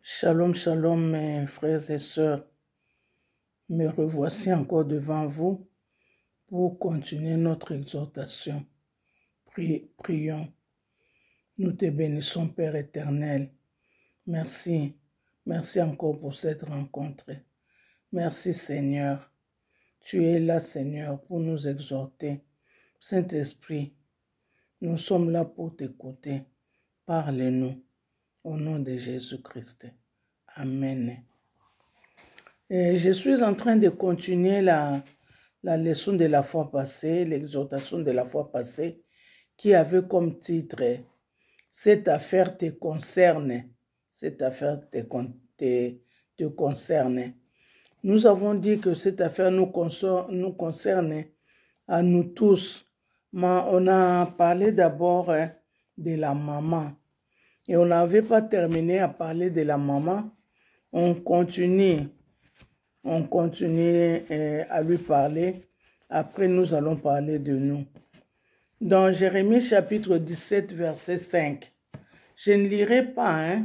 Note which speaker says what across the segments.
Speaker 1: Shalom, shalom, mes frères et sœurs. Me revoici encore devant vous pour continuer notre exhortation. Prions. Nous te bénissons, Père éternel. Merci. Merci encore pour cette rencontre. Merci, Seigneur. Tu es là, Seigneur, pour nous exhorter. Saint-Esprit, nous sommes là pour t'écouter. Parle-nous. Au nom de Jésus-Christ. Amen. Et je suis en train de continuer la leçon de la fois passée, l'exhortation de la fois passée, qui avait comme titre « Cette affaire te concerne ». Cette affaire te concerne. Nous avons dit que cette affaire nous concerne à nous tous. Mais on a parlé d'abord de la maman. Et on n'avait pas terminé à parler de la maman. On continue à lui parler. Après, nous allons parler de nous. Dans Jérémie chapitre 17, verset 5. Je ne lirai pas,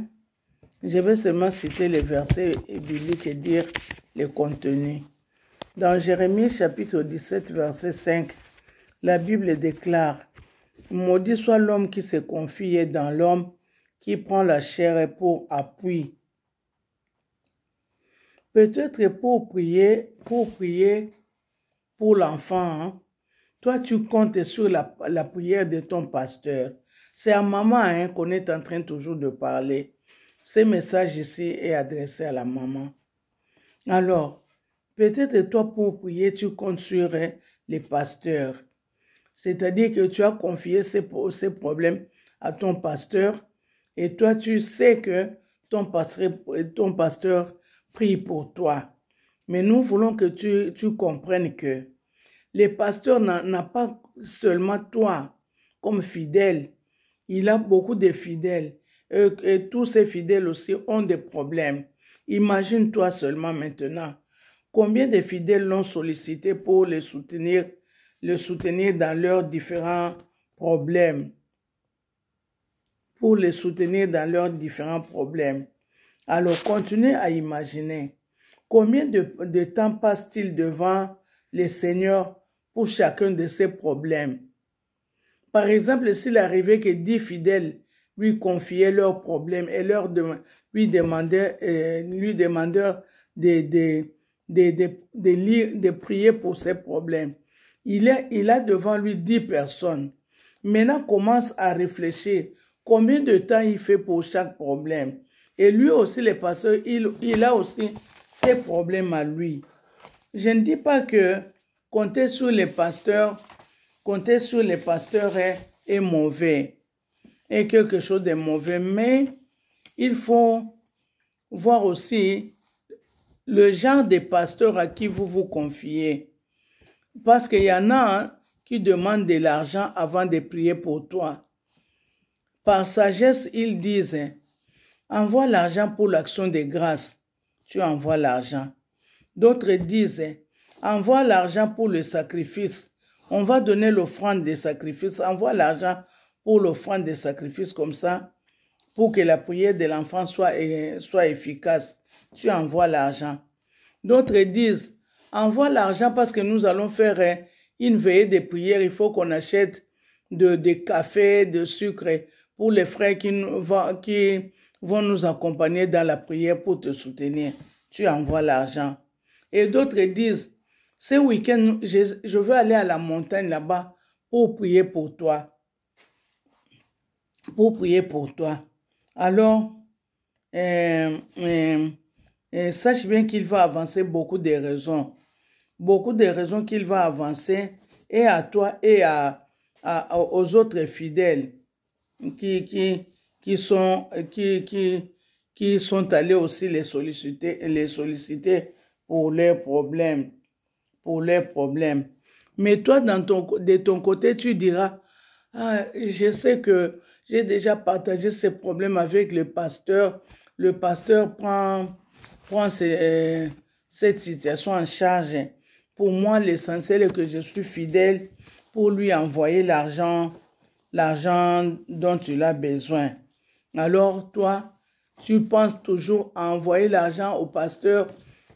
Speaker 1: Je vais seulement citer les versets bibliques et dire le contenu. Dans Jérémie chapitre 17, verset 5, la Bible déclare « Maudit soit l'homme qui se confie dans l'homme, qui prend la chair pour appui. » Peut-être pour prier pour l'enfant. Toi, tu comptes sur la prière de ton pasteur. C'est à maman qu'on est en train toujours de parler. Ce message ici est adressé à la maman. Alors, peut-être toi pour prier, tu comptes sur les pasteurs. C'est-à-dire que tu as confié ces problèmes à ton pasteur et toi, tu sais que ton pasteur prie pour toi. Mais nous voulons que tu comprennes que les pasteurs n'a pas seulement toi comme fidèle. Il a beaucoup de fidèles. Et tous ces fidèles aussi ont des problèmes. Imagine-toi seulement maintenant. Combien de fidèles l'ont sollicité pour le soutenir dans leurs différents problèmes. Pour les soutenir dans leurs différents problèmes. Alors, continuez à imaginer. Combien de temps passe-t-il devant les seigneurs pour chacun de ces problèmes? Par exemple, s'il arrivait que 10 fidèles lui confiaient leurs problèmes et lui demandaient de prier pour ces problèmes. Il a devant lui 10 personnes. Maintenant, commence à réfléchir. Combien de temps il fait pour chaque problème? Et lui aussi, les pasteurs, il a aussi ses problèmes à lui. Je ne dis pas que compter sur les pasteurs est mauvais, est quelque chose de mauvais, mais il faut voir aussi le genre de pasteur à qui vous vous confiez. Parce qu'il y en a qui demandent de l'argent avant de prier pour toi. Par sagesse, ils disent, envoie l'argent pour l'action de grâce. Tu envoies l'argent. D'autres disent, envoie l'argent pour le sacrifice. On va donner l'offrande des sacrifices. Envoie l'argent pour l'offrande des sacrifices comme ça, pour que la prière de l'enfant soit efficace. Tu envoies l'argent. D'autres disent, envoie l'argent parce que nous allons faire une veillée de prière. Il faut qu'on achète de café, de sucre pour les frères qui vont nous accompagner dans la prière pour te soutenir. Tu envoies l'argent. Et d'autres disent, ce week-end, je veux aller à la montagne là-bas pour prier pour toi. Pour prier pour toi. Alors, sache bien qu'il va avancer beaucoup de raisons. Beaucoup de raisons qu'il va avancer et à toi et aux autres fidèles qui sont allés aussi les solliciter pour leurs problèmes. Mais toi, de ton côté, tu diras, je sais que j'ai déjà partagé ces problèmes avec le pasteur. Le pasteur prend cette situation en charge. Pour moi, l'essentiel est que je suis fidèle pour lui envoyer l'argent dont il a besoin. Alors, toi, Tu penses toujours à envoyer l'argent au pasteur.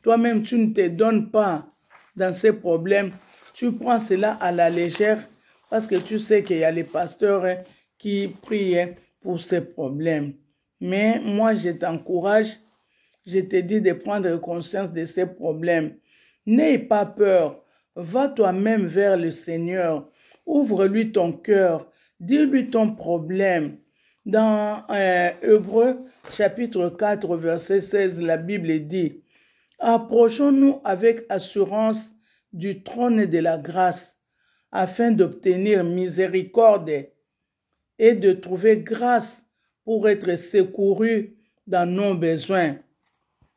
Speaker 1: Toi-même, tu ne te donnes pas dans ces problèmes. Tu prends cela à la légère parce que tu sais qu'il y a les pasteurs qui prient pour ces problèmes. Mais moi, je t'encourage, je te dis de prendre conscience de ces problèmes. N'aie pas peur. Va toi-même vers le Seigneur. Ouvre-lui ton cœur. Dis-lui ton problème. Dans Hébreux chapitre 4, verset 16, la Bible dit « Approchons-nous avec assurance du trône de la grâce afin d'obtenir miséricorde et de trouver grâce pour être secouru dans nos besoins. »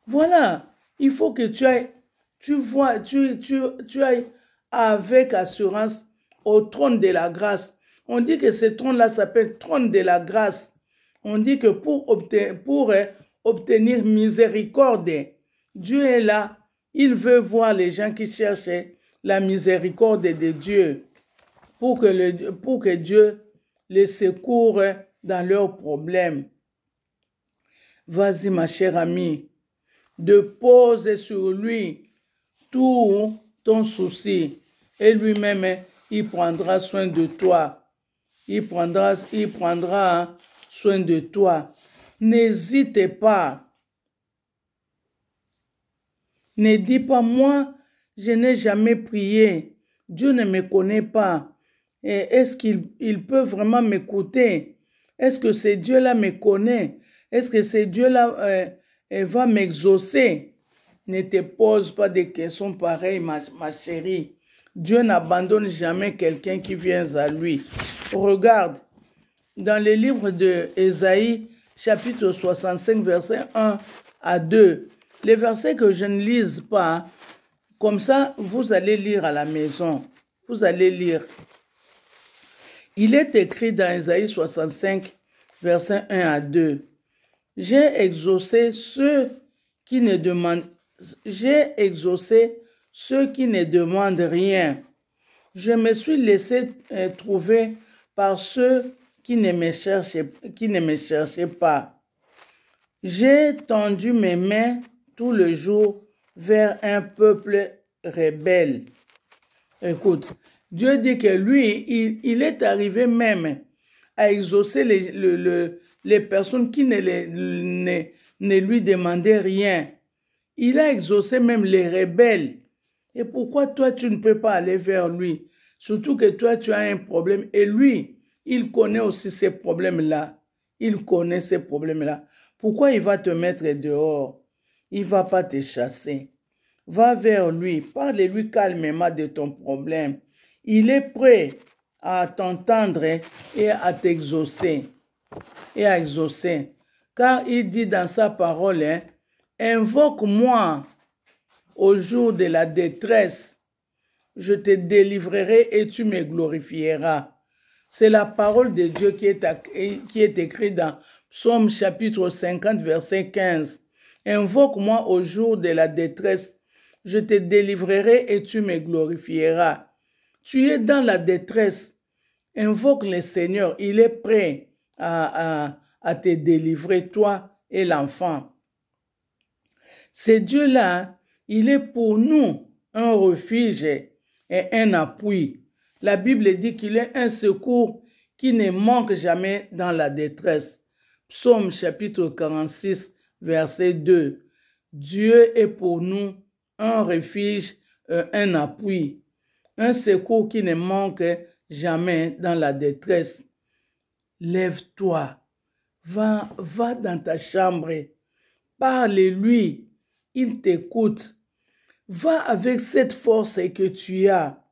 Speaker 1: Voilà, il faut que tu ailles, tu ailles avec assurance au trône de la grâce. On dit que ce trône-là s'appelle trône de la grâce. On dit que pour obtenir miséricorde, Dieu est là. Il veut voir les gens qui cherchent la miséricorde de Dieu pour que Dieu les secoure dans leurs problèmes. Vas-y, ma chère amie, de poser sur lui tout ton souci et lui-même, il prendra soin de toi. Il prendra soin de toi. N'hésitez pas. Ne dis pas, moi, je n'ai jamais prié. Dieu ne me connaît pas. Est-ce qu'il peut vraiment m'écouter? Est-ce que ce Dieu-là me connaît? Est-ce que ce Dieu-là va m'exaucer? Ne te pose pas des questions pareilles, ma chérie. Dieu n'abandonne jamais quelqu'un qui vient à lui. Regarde, dans le livre de Ésaïe, chapitre 65, verset 1 à 2, les versets que je ne lise pas, comme ça, vous allez lire à la maison. Vous allez lire. Il est écrit dans Ésaïe 65, verset 1 à 2. J'ai exaucé ceux qui ne demandent rien. Je me suis laissé trouver par ceux qui ne me cherchaient pas. J'ai tendu mes mains tout le jour vers un peuple rebelle. Écoute, Dieu dit que lui, il est arrivé même à exaucer les personnes qui ne lui demandaient rien. Il a exaucé même les rebelles. Et pourquoi toi, tu ne peux pas aller vers lui? Surtout que toi, tu as un problème. Et lui, il connaît aussi ces problèmes-là. Il connaît ces problèmes-là. Pourquoi il va te mettre dehors? Il ne va pas te chasser. Va vers lui. Parle-lui calmement de ton problème. Il est prêt à t'entendre et à t'exaucer. Car il dit dans sa parole, invoque-moi au jour de la détresse. Je te délivrerai et tu me glorifieras. C'est la parole de Dieu qui est écrite dans Psaume chapitre 50, verset 15. Invoque-moi au jour de la détresse. Je te délivrerai et tu me glorifieras. Tu es dans la détresse. Invoque le Seigneur. Il est prêt à te délivrer, toi et l'enfant. Ce Dieu-là, il est pour nous un refuge et un appui. La Bible dit qu'il est un secours qui ne manque jamais dans la détresse. Psaume chapitre 46, verset 2. Dieu est pour nous un refuge, un appui, un secours qui ne manque jamais dans la détresse. Lève-toi, va dans ta chambre, parle-lui, il t'écoute. Va avec cette force que tu as.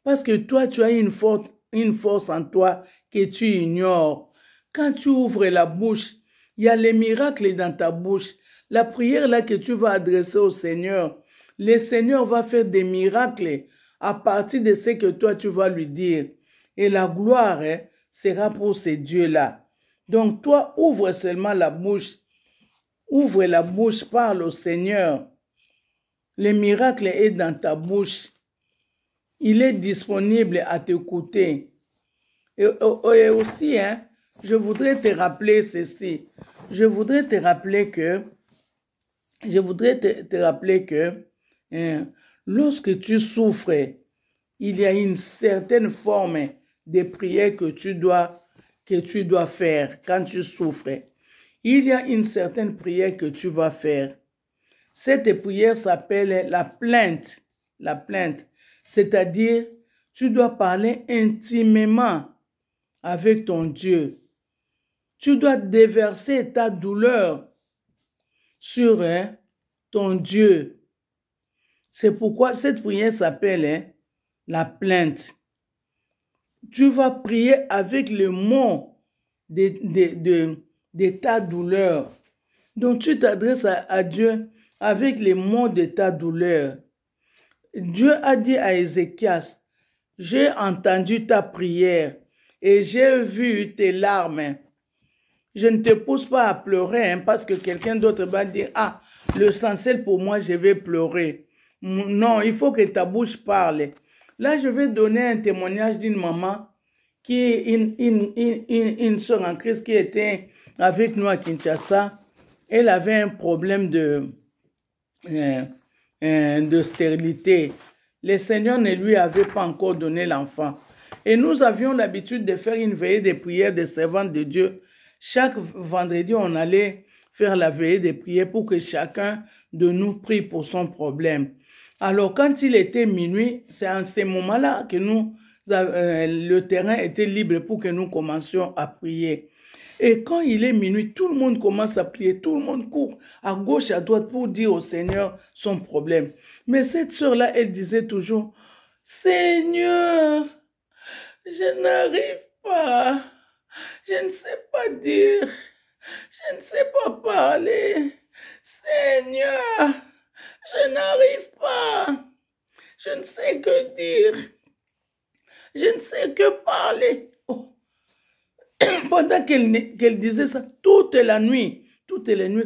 Speaker 1: Parce que toi, tu as une force en toi que tu ignores. Quand tu ouvres la bouche, il y a les miracles dans ta bouche. La prière là que tu vas adresser au Seigneur, le Seigneur va faire des miracles à partir de ce que toi tu vas lui dire. Et la gloire sera pour ces dieux-là. Donc toi, ouvre seulement la bouche. Ouvre la bouche, parle au Seigneur. Le miracle est dans ta bouche. Il est disponible à t'écouter. Et aussi, je voudrais te rappeler ceci. je voudrais te rappeler que, lorsque tu souffres, il y a une certaine forme de prière que tu dois faire quand tu souffres. Il y a une certaine prière que tu vas faire. Cette prière s'appelle la plainte. La plainte, c'est-à-dire, tu dois parler intimement avec ton Dieu. Tu dois déverser ta douleur sur ton Dieu. C'est pourquoi cette prière s'appelle la plainte. Tu vas prier avec le mot de ta douleur. Donc tu t'adresses à Dieu avec les mots de ta douleur. Dieu a dit à Ézéchias, j'ai entendu ta prière et j'ai vu tes larmes. Je ne te pousse pas à pleurer parce que quelqu'un d'autre va dire, ah, l'essentiel pour moi, je vais pleurer. Non, il faut que ta bouche parle. Là, je vais donner un témoignage d'une maman qui est une sœur en Christ qui était avec nous à Kinshasa. Elle avait un problème de stérilité. Le Seigneur ne lui avait pas encore donné l'enfant. Et nous avions l'habitude de faire une veillée de prière des servantes de Dieu. Chaque vendredi, on allait faire la veillée de prière pour que chacun de nous prie pour son problème. Alors, quand il était minuit, c'est en ce moment-là que le terrain était libre pour que nous commencions à prier. Et quand il est minuit, tout le monde commence à prier, tout le monde court à gauche, à droite pour dire au Seigneur son problème. Mais cette sœur-là, elle disait toujours, Seigneur, je n'arrive pas, je ne sais pas dire, je ne sais pas parler. Seigneur, je n'arrive pas, je ne sais que dire, je ne sais que parler. Oh. Pendant qu'elle disait ça, toute la nuit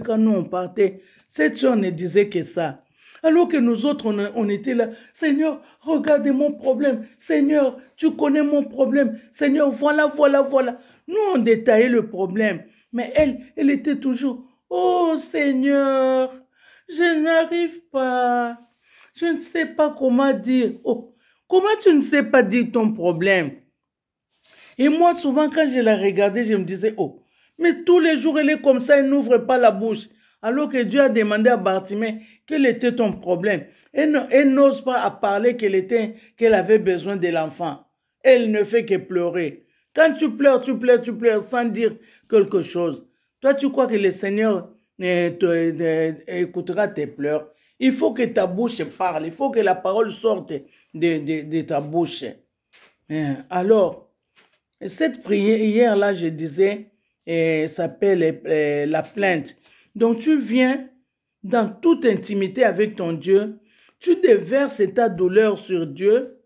Speaker 1: quand nous on partait, cette soeur ne disait que ça. Alors que nous autres, on était là, Seigneur, regardez mon problème, Seigneur, tu connais mon problème, Seigneur, voilà. Nous, on détaillait le problème, mais elle était toujours, oh Seigneur, je n'arrive pas, je ne sais pas comment dire. Oh, comment tu ne sais pas dire ton problème? Et moi, souvent, quand je la regardais, je me disais, oh, mais tous les jours, elle est comme ça, elle n'ouvre pas la bouche. Alors que Dieu a demandé à Bartimée, quel était ton problème? Elle n'ose pas parler qu'elle avait besoin de l'enfant. Elle ne fait que pleurer. Quand tu pleures sans dire quelque chose. Toi, tu crois que le Seigneur écoutera tes pleurs. Il faut que ta bouche parle. Il faut que la parole sorte de ta bouche. Alors, cette prière-là, je disais, s'appelle la plainte. Donc, tu viens dans toute intimité avec ton Dieu, tu déverses ta douleur sur Dieu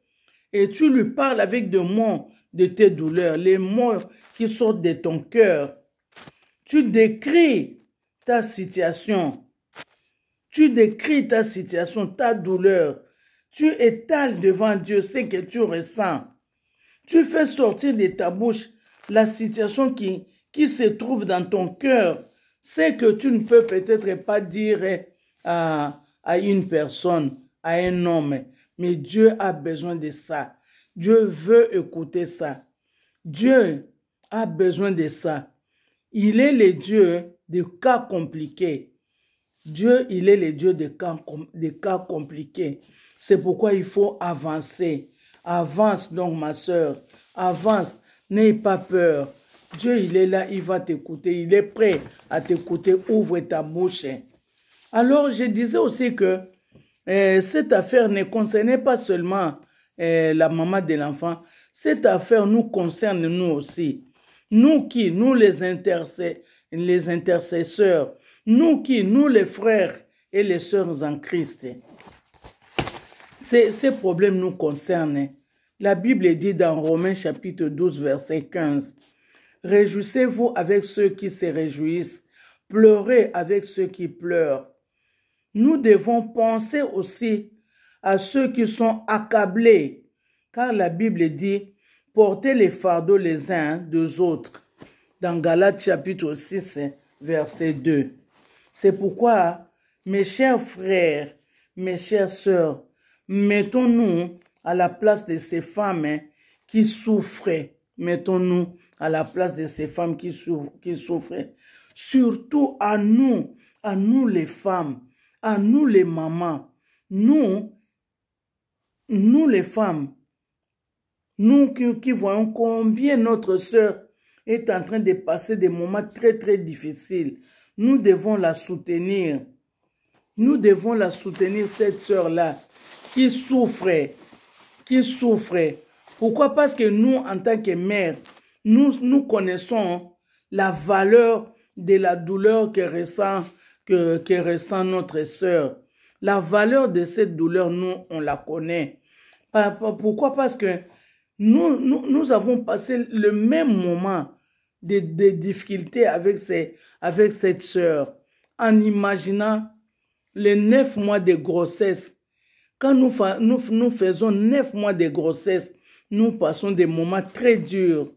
Speaker 1: et tu lui parles avec des mots de tes douleurs, les mots qui sortent de ton cœur. Tu décris ta situation. Tu décris ta situation, ta douleur. Tu étales devant Dieu ce que tu ressens. Tu fais sortir de ta bouche la situation qui se trouve dans ton cœur. C'est que tu ne peux peut-être pas dire à une personne, à un homme, mais Dieu a besoin de ça. Dieu veut écouter ça. Dieu a besoin de ça. Il est le Dieu des cas compliqués. Dieu, il est le Dieu des cas compliqués. C'est pourquoi il faut avancer. Avance donc, ma sœur. Avance. N'aie pas peur. Dieu, il est là, il va t'écouter. Il est prêt à t'écouter. Ouvre ta bouche. Alors, je disais aussi que cette affaire ne concernait pas seulement la maman de l'enfant. Cette affaire nous concerne nous aussi. Nous qui? Nous les intercesseurs. Nous qui? Nous les frères et les sœurs en Christ. Ces problèmes nous concernent. La Bible dit dans Romains chapitre 12, verset 15, « Réjouissez-vous avec ceux qui se réjouissent, pleurez avec ceux qui pleurent. » Nous devons penser aussi à ceux qui sont accablés, car la Bible dit, « Portez les fardeaux les uns des autres. » Dans Galates chapitre 6, verset 2. C'est pourquoi, mes chers frères, mes chères sœurs, mettons-nous à la place de ces femmes qui souffraient. Mettons-nous à la place de ces femmes qui souffraient. Surtout à nous les femmes, à nous les mamans, nous les femmes, nous qui voyons combien notre sœur est en train de passer des moments très très difficiles. Nous devons la soutenir. Nous devons la soutenir, cette sœur-là, qui souffre. Pourquoi? Parce que nous, en tant que mères, nous connaissons la valeur de la douleur que ressent notre sœur. La valeur de cette douleur, nous, on la connaît. Pourquoi? Parce que nous avons passé le même moment de difficultés avec cette sœur, en imaginant les 9 mois de grossesse. Quand nous faisons 9 mois de grossesse, nous passons des moments très durs.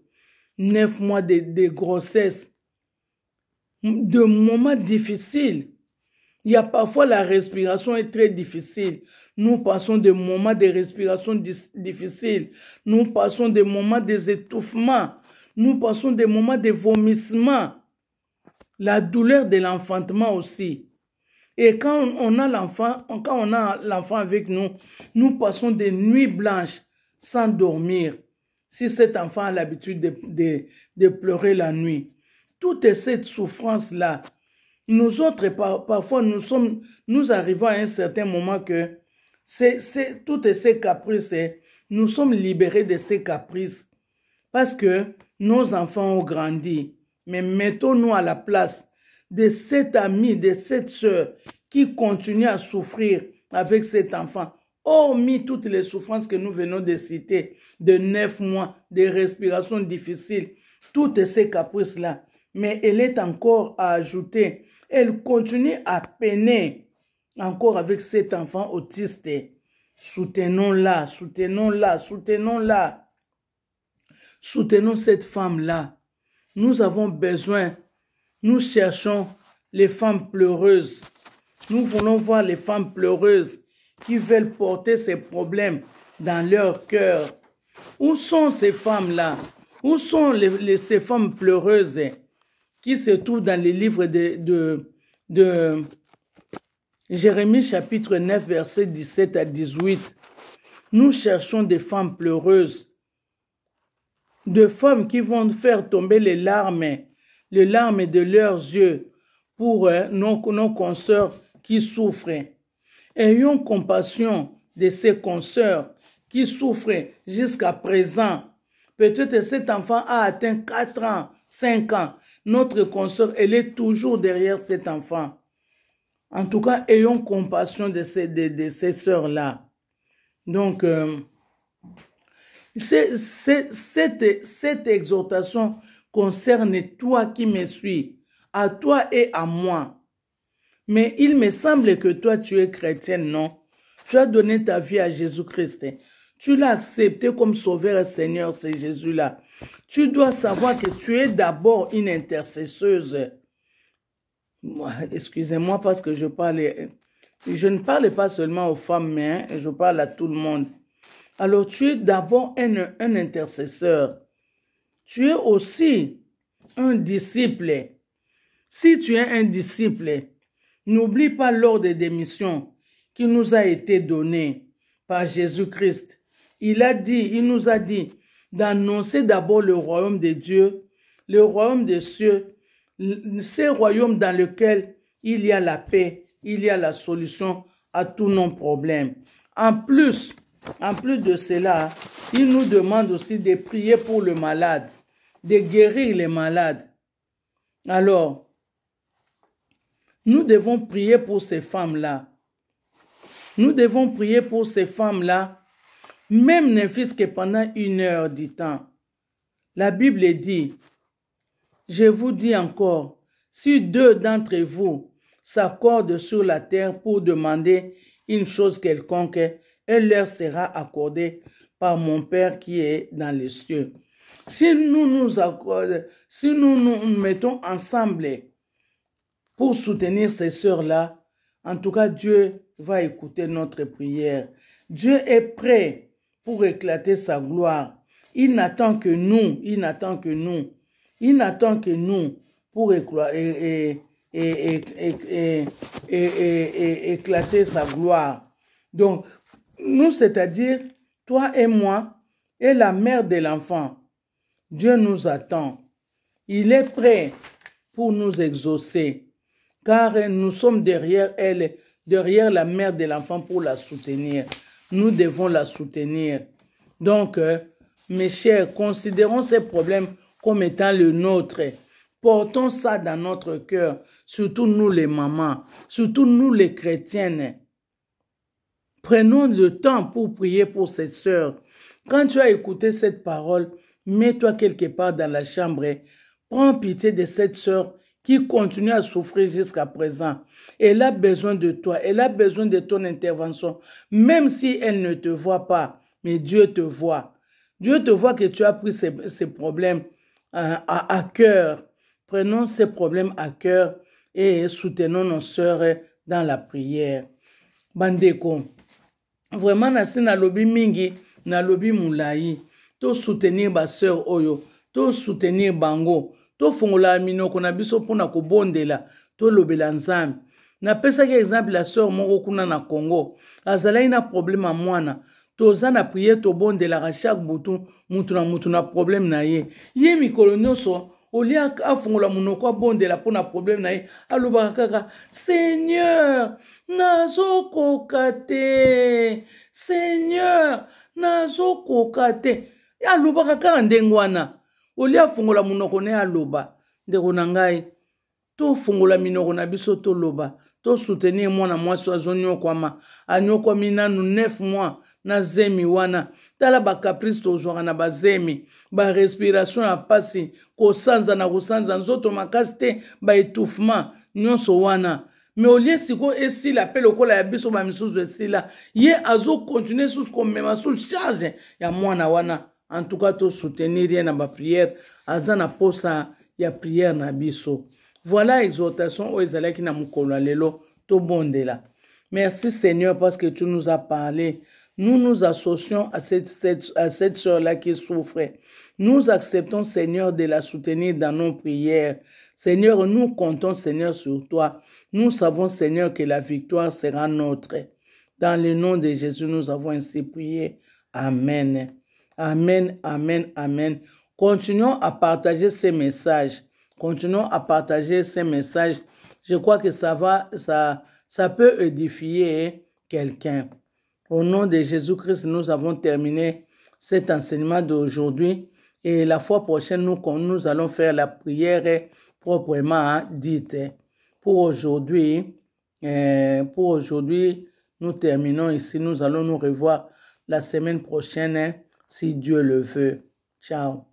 Speaker 1: 9 mois de grossesse, de moments difficiles. Il y a parfois la respiration est très difficile. Nous passons des moments de respiration difficiles. Nous passons des moments d'étouffement. Nous passons des moments de vomissement. La douleur de l'enfantement aussi. Et quand on a l'enfant avec nous, nous passons des nuits blanches sans dormir. Si cet enfant a l'habitude de pleurer la nuit. Toute cette souffrance-là, nous autres, parfois, nous arrivons à un certain moment que toutes ces caprices, nous sommes libérés de ces caprices parce que nos enfants ont grandi. Mais mettons-nous à la place de cet ami, de cette sœur qui continue à souffrir avec cet enfant. Hormis toutes les souffrances que nous venons de citer, de 9 mois, de respiration difficile, toutes ces caprices-là. Mais elle est encore à ajouter. Elle continue à peiner encore avec cet enfant autiste. Soutenons-la, soutenons-la, soutenons-la. Soutenons cette femme-là. Nous avons besoin, nous cherchons les femmes pleureuses. Nous voulons voir les femmes pleureuses qui veulent porter ces problèmes dans leur cœur. Où sont ces femmes-là? Où sont ces femmes pleureuses qui se trouvent dans les livres de Jérémie chapitre 9, versets 17 à 18. Nous cherchons des femmes pleureuses, de femmes qui vont faire tomber les larmes de leurs yeux pour nos consoeurs qui souffrent. Ayons compassion de ces consoeurs qui souffrent jusqu'à présent. Peut-être cet enfant a atteint 4 ans, 5 ans. Notre consoeur, elle est toujours derrière cet enfant. En tout cas, ayons compassion de ces sœurs-là. Donc, cette exhortation concerne toi qui me suis, à toi et à moi. Mais il me semble que toi, tu es chrétienne, non? Tu as donné ta vie à Jésus-Christ. Tu l'as accepté comme sauveur et Seigneur, c'est Jésus-là. Tu dois savoir que tu es d'abord une intercesseuse. Excusez-moi parce que je ne parle pas seulement aux femmes, mais je parle à tout le monde. Alors, tu es d'abord un intercesseur. Tu es aussi un disciple. Si tu es un disciple, n'oublie pas l'ordre de missions qui nous a été donné par Jésus-Christ. Il nous a dit d'annoncer d'abord le royaume de Dieu, le royaume des cieux, ce royaume dans lequel il y a la paix, il y a la solution à tous nos problèmes. En plus de cela, il nous demande aussi de prier pour le malade, de guérir les malades. Alors, nous devons prier pour ces femmes-là. Nous devons prier pour ces femmes-là, même ne fût-ce que pendant 1 heure du temps. La Bible dit, je vous dis encore, si 2 d'entre vous s'accordent sur la terre pour demander une chose quelconque, elle leur sera accordée par mon Père qui est dans les cieux. Si nous nous mettons ensemble pour soutenir ces sœurs-là, en tout cas, Dieu va écouter notre prière. Dieu est prêt pour éclater sa gloire. Il n'attend que nous, pour éclater sa gloire. Donc, nous, c'est-à-dire, toi et moi, et la mère de l'enfant, Dieu nous attend. Il est prêt pour nous exaucer, car nous sommes derrière elle, derrière la mère de l'enfant pour la soutenir. Nous devons la soutenir. Donc, mes chers, considérons ces problèmes comme étant le nôtre. Portons ça dans notre cœur, surtout nous les mamans, surtout nous les chrétiennes. Prenons le temps pour prier pour cette sœur. Quand tu as écouté cette parole, mets-toi quelque part dans la chambre. Prends pitié de cette sœur qui continue à souffrir jusqu'à présent. Elle a besoin de toi, elle a besoin de ton intervention, même si elle ne te voit pas, mais Dieu te voit. Dieu te voit que tu as pris ces problèmes à cœur. Prenons ces problèmes à cœur et soutenons nos sœurs dans la prière. Bandeko, vraiment, nasi na lobi mingi, na lobi moulayi, to soutenir ba sœur oyo, to soutenir bango, to fongola minoko na biso pona ko bondela, to lobela nzambe. Na pesa ki exemple la sœur moko kuna na Congo, azalaki na problème a mwana, toza na prière to bondela chaque butu, mutu na problème na ye. Ye mikolo nyonso, oli afongola munoko bondela pona problème na ye, alobaka kaka, Seigneur, nazokoka te, Seigneur, nazokoka te. Alobaka kaka ndenge wana. Oli afongola munoko ne aloba. Ndeko na ngai, to fongola minoko na biso to loba, to soutenir mwana mwasi azonyokwama, anyokwami nanu 9 mois na zemi wana. Tala ba caprice tozwaka na bazemi, ba respiration ya pasi, kosanza na kosanza nzoto makasi te, ba étouffement nyonso wana. Mais au lieu siko esila pe lokola ya biso ba misusu esila, ye azo continuer sous komema sous charge ya mwana wana. En tout cas, to soutenir rien dans ma prière, azana posa ya prière na biso. Voilà exhortation au ezalaki na mukolo lelo to bondela. Merci Seigneur parce que tu nous as parlé. Nous nous associons à cette sœur-là qui souffre. Nous acceptons Seigneur de la soutenir dans nos prières. Seigneur, nous comptons Seigneur sur toi. Nous savons Seigneur que la victoire sera notre. Dans le nom de Jésus, nous avons ainsi prié. Amen. Amen, amen, amen. Continuons à partager ces messages. Continuons à partager ces messages. Je crois que ça peut édifier quelqu'un. Au nom de Jésus-Christ, nous avons terminé cet enseignement d'aujourd'hui. Et la fois prochaine, nous allons faire la prière proprement dite. Pour aujourd'hui, nous terminons ici. Nous allons nous revoir la semaine prochaine, si Dieu le veut. Ciao.